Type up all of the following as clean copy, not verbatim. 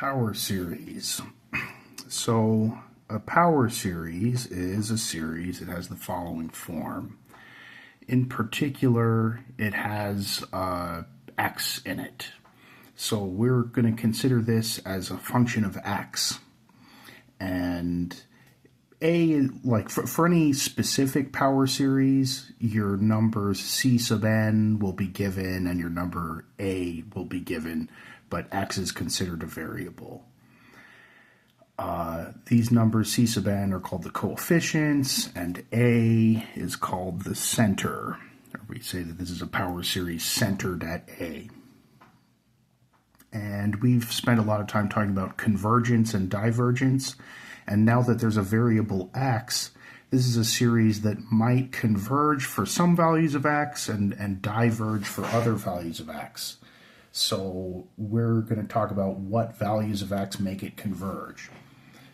Power series. So a power series is a series that has the following form. In particular, it has x in it. So we're going to consider this as a function of x. And a, like for any specific power series, your numbers c sub n will be given and your number a will be given, but x is considered a variable. These numbers c sub n are called the coefficients, and a is called the center. We say that this is a power series centered at a. And we've spent a lot of time talking about convergence and divergence. And now that there's a variable x, this is a series that might converge for some values of x and diverge for other values of x. So we're going to talk about what values of x make it converge.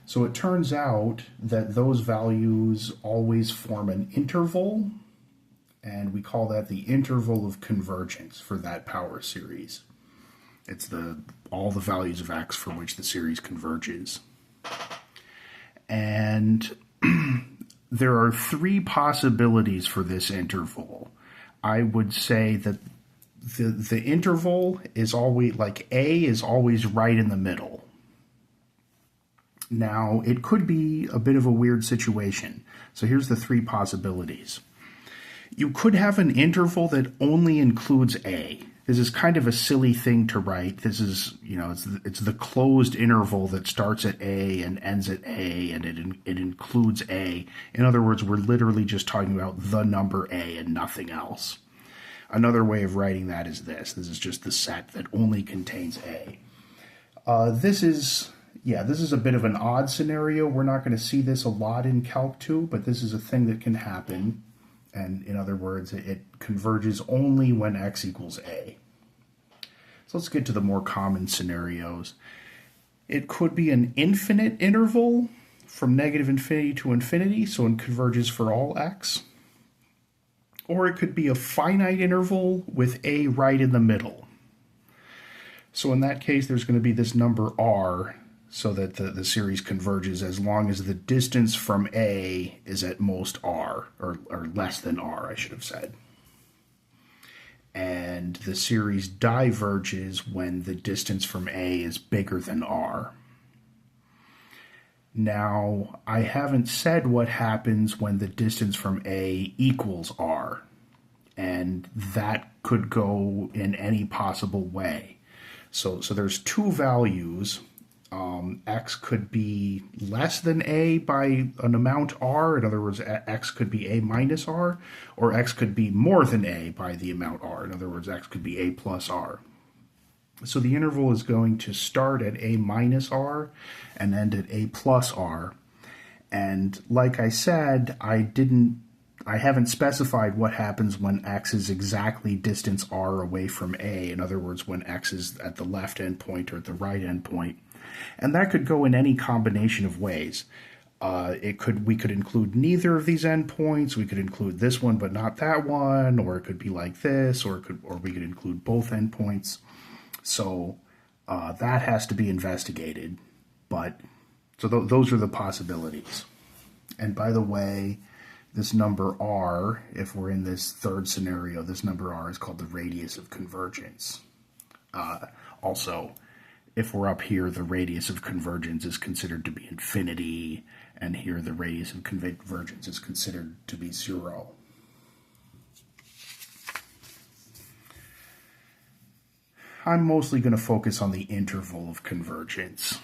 So it turns out that those values always form an interval, and we call that the interval of convergence for that power series. It's all the values of x for which the series converges. And there are three possibilities for this interval. I would say that the interval is always, like a is always right in the middle. Now, it could be a bit of a weird situation. So here's the three possibilities. You could have an interval that only includes a. This is kind of a silly thing to write. This is, it's the closed interval that starts at a and ends at a, and it includes a. In other words, we're literally just talking about the number a and nothing else. Another way of writing that is this. This is just the set that only contains a. This is a bit of an odd scenario. We're not going to see this a lot in Calc 2, but this is a thing that can happen. And in other words, it converges only when x equals a. So let's get to the more common scenarios. It could be an infinite interval from negative infinity to infinity, so it converges for all x. Or it could be a finite interval with a right in the middle. So in that case, there's going to be this number r, so that the series converges as long as the distance from a is at most r, or less than r, I should have said. And the series diverges when the distance from a is bigger than r. Now, I haven't said what happens when the distance from a equals r, and that could go in any possible way. So there's two values. X could be less than a by an amount r, in other words, x could be a minus r, or x could be more than a by the amount r, in other words, x could be a plus r. So the interval is going to start at a minus r and end at a plus r. And like I said, I haven't specified what happens when x is exactly distance r away from a, in other words, when x is at the left endpoint or at the right endpoint. And that could go in any combination of ways. We could include neither of these endpoints. We could include this one but not that one, or it could be like this, or we could include both endpoints. So that has to be investigated. Those are the possibilities. And by the way, this number r, if we're in this third scenario, this number r is called the radius of convergence. Also, if we're up here, the radius of convergence is considered to be infinity, and here the radius of convergence is considered to be 0. I'm mostly going to focus on the interval of convergence.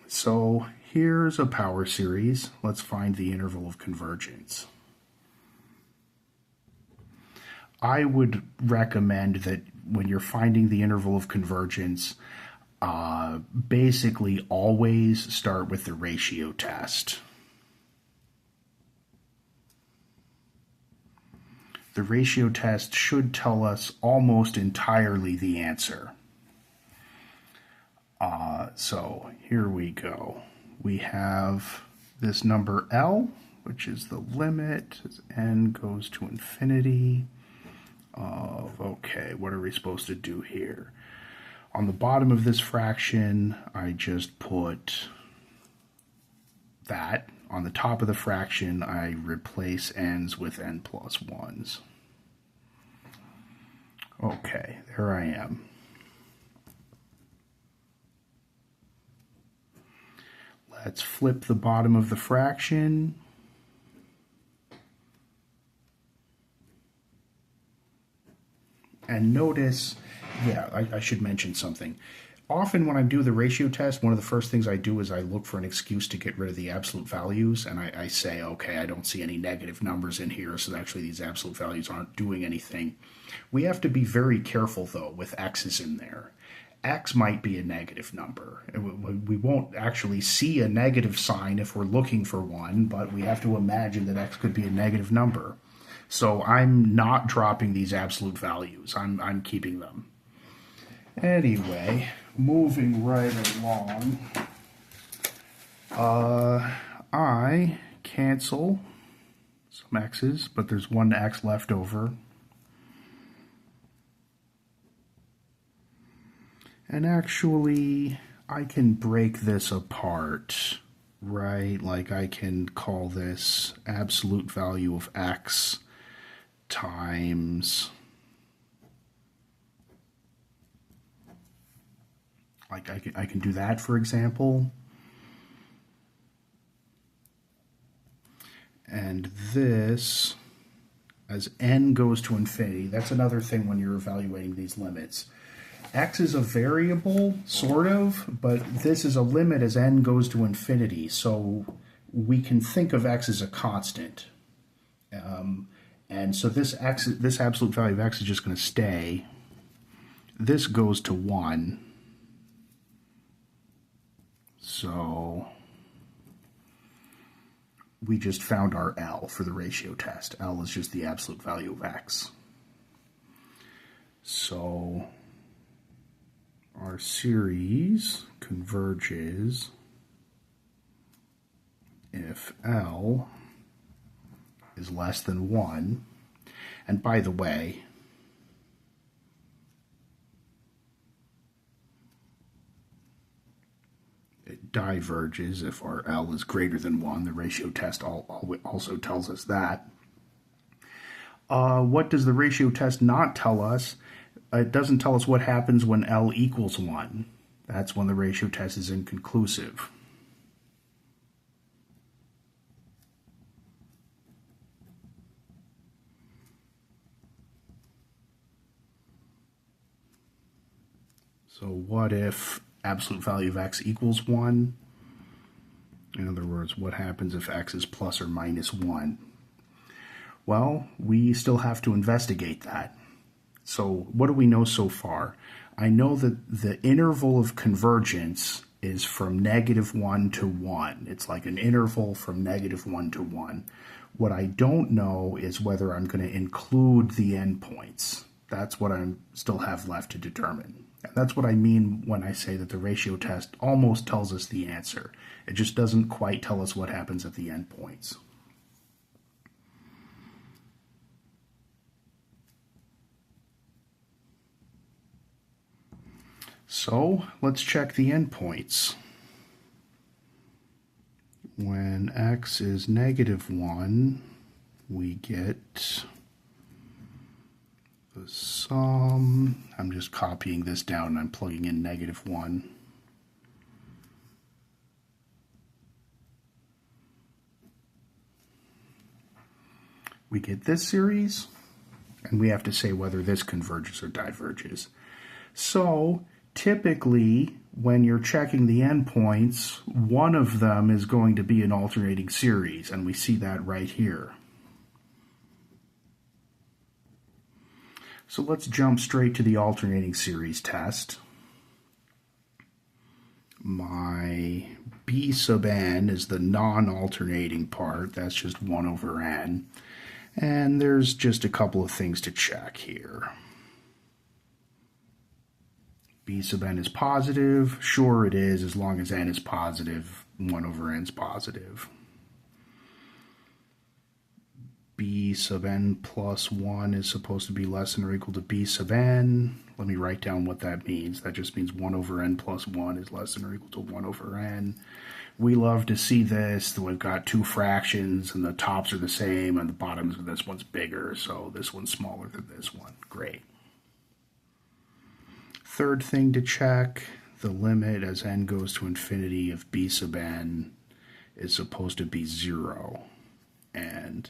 So here's a power series. Let's find the interval of convergence. I would recommend that when you're finding the interval of convergence, basically always start with the ratio test. The ratio test should tell us almost entirely the answer. So here we go. We have this number L, which is the limit as n goes to infinity of, okay, what are we supposed to do here? On the bottom of this fraction, I just put that. On the top of the fraction, I replace n's with n plus 1s. Okay, there I am. Let's flip the bottom of the fraction. And notice, I should mention something. Often when I do the ratio test, one of the first things I do is I look for an excuse to get rid of the absolute values, and I say, okay, I don't see any negative numbers in here, so actually these absolute values aren't doing anything. We have to be very careful, though, with x's in there. X might be a negative number. We won't actually see a negative sign if we're looking for one, but we have to imagine that X could be a negative number. So I'm not dropping these absolute values. I'm keeping them. Anyway, moving right along, I cancel some X's, but there's one X left over. And actually, I can break this apart, right? Like I can call this absolute value of X times, like I can do that, for example. And this, as n goes to infinity, that's another thing when you're evaluating these limits. X is a variable, sort of, but this is a limit as n goes to infinity, so we can think of x as a constant. And so this absolute value of x is just going to stay. This goes to 1. So we just found our L for the ratio test. L is just the absolute value of x. So our series converges if L is less than 1. And by the way, it diverges if our L is greater than 1. The ratio test also tells us that. What does the ratio test not tell us? It doesn't tell us what happens when L equals 1. That's when the ratio test is inconclusive. So what if absolute value of x equals 1? In other words, what happens if x is plus or minus 1? Well, we still have to investigate that. So what do we know so far? I know that the interval of convergence is from -1 to 1. It's like an interval from -1 to 1. What I don't know is whether I'm going to include the endpoints. That's what I still have left to determine. And that's what I mean when I say that the ratio test almost tells us the answer. It just doesn't quite tell us what happens at the endpoints. So let's check the endpoints. When x is -1, we get the sum. I'm just copying this down and I'm plugging in -1. We get this series, and we have to say whether this converges or diverges. So typically, when you're checking the endpoints, one of them is going to be an alternating series, and we see that right here. So let's jump straight to the alternating series test. My b sub n is the non-alternating part. That's just 1 over n. And there's just a couple of things to check here. B sub n is positive. Sure it is, as long as n is positive, 1 over n is positive. b sub n plus 1 is supposed to be less than or equal to b sub n. Let me write down what that means. That just means 1 over n plus 1 is less than or equal to 1 over n. We love to see this. We've got two fractions, and the tops are the same, and the bottoms of this one's bigger, so this one's smaller than this one. Great. Third thing to check, the limit as n goes to infinity of b sub n is supposed to be 0. And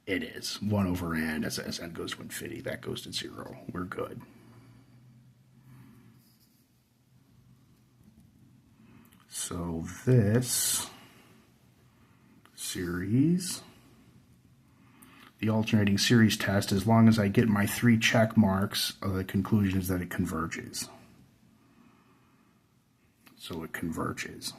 it is 1 over n as n goes to infinity. That goes to 0. We're good. So this series, the alternating series test, as long as I get my 3 check marks, the conclusion is that it converges. So it converges.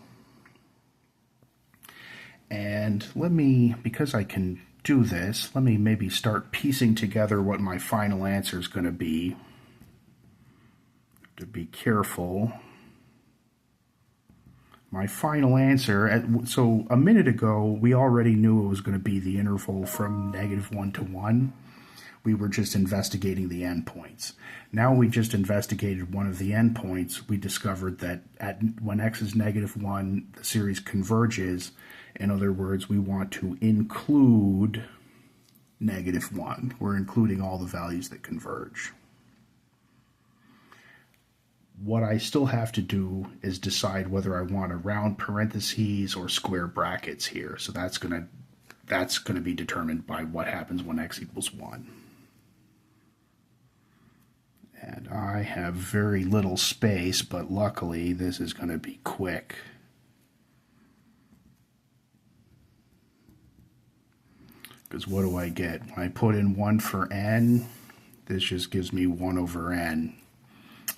And let me, because I can do this, let me maybe start piecing together what my final answer is going to be. To be careful. My final answer, so a minute ago, we already knew it was going to be the interval from -1 to 1. We were just investigating the endpoints. Now we just investigated one of the endpoints. We discovered that when x is -1, the series converges. In other words, we want to include -1. We're including all the values that converge. What I still have to do is decide whether I want to round parentheses or square brackets here. So that's going to be determined by what happens when x equals 1. And I have very little space, but luckily this is going to be quick. Because what do I get? When I put in 1 for n, this just gives me 1 over n.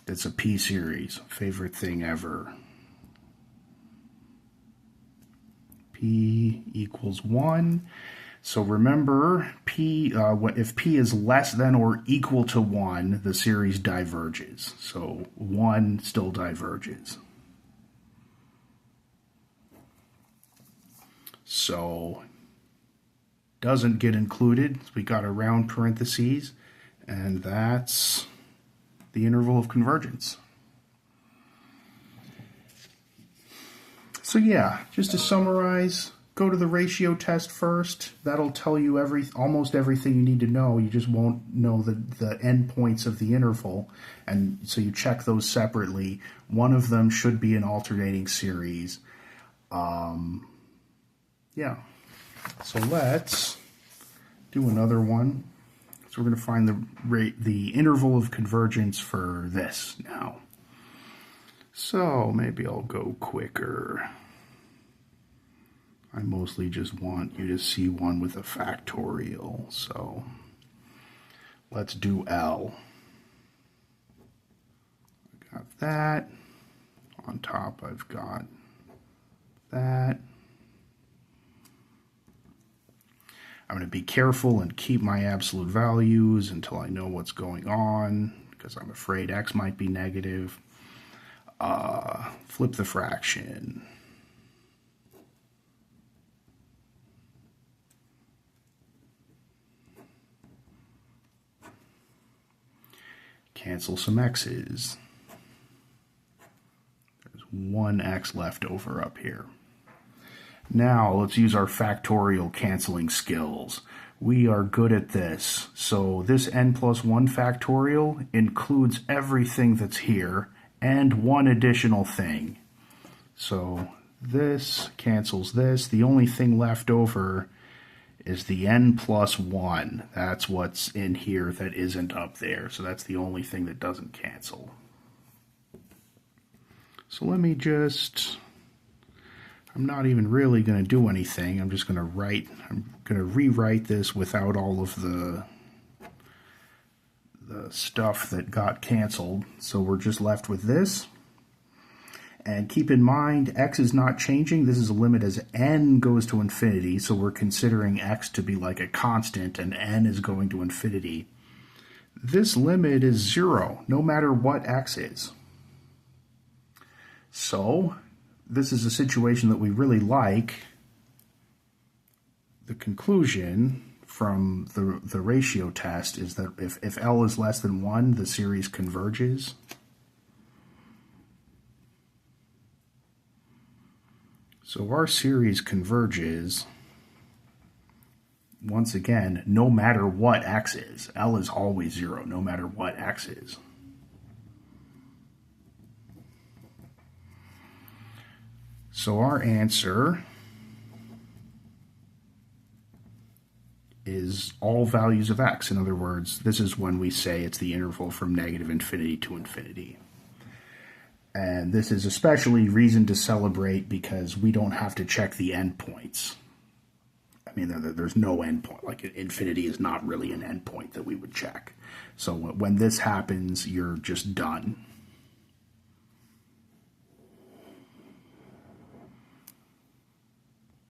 It's a p-series. Favorite thing ever. P equals 1. So remember, if p is less than or equal to 1, the series diverges. So 1 still diverges. So doesn't get included. We got a round parentheses, and that's the interval of convergence. So yeah, just to summarize, go to the ratio test first. That'll tell you almost everything you need to know. You just won't know the endpoints of the interval, and so you check those separately. One of them should be an alternating series. Yeah. So let's do another one. So we're going to find the interval of convergence for this now. So maybe I'll go quicker. I mostly just want you to see one with a factorial. So let's do L. I got that. On top I've got that. I'm going to be careful and keep my absolute values until I know what's going on, because I'm afraid x might be negative. Flip the fraction. Cancel some x's. There's one x left over up here. Now let's use our factorial canceling skills. We are good at this. So this n plus 1 factorial includes everything that's here and one additional thing. So this cancels this. The only thing left over is the n plus 1. That's what's in here that isn't up there. So that's the only thing that doesn't cancel. So let me just... I'm not even really going to do anything. I'm just going to rewrite this without all of the stuff that got canceled. So we're just left with this. And keep in mind, x is not changing. This is a limit as n goes to infinity. So we're considering x to be like a constant and n is going to infinity. This limit is 0, no matter what x is. So this is a situation that we really like. The conclusion from the ratio test is that if L is less than 1, the series converges. So our series converges, once again, no matter what x is. L is always 0, no matter what x is. So our answer is all values of x. In other words, this is when we say it's the interval from negative infinity to infinity. And this is especially reason to celebrate because we don't have to check the endpoints. I mean, there's no endpoint. Like, infinity is not really an endpoint that we would check. So when this happens, you're just done.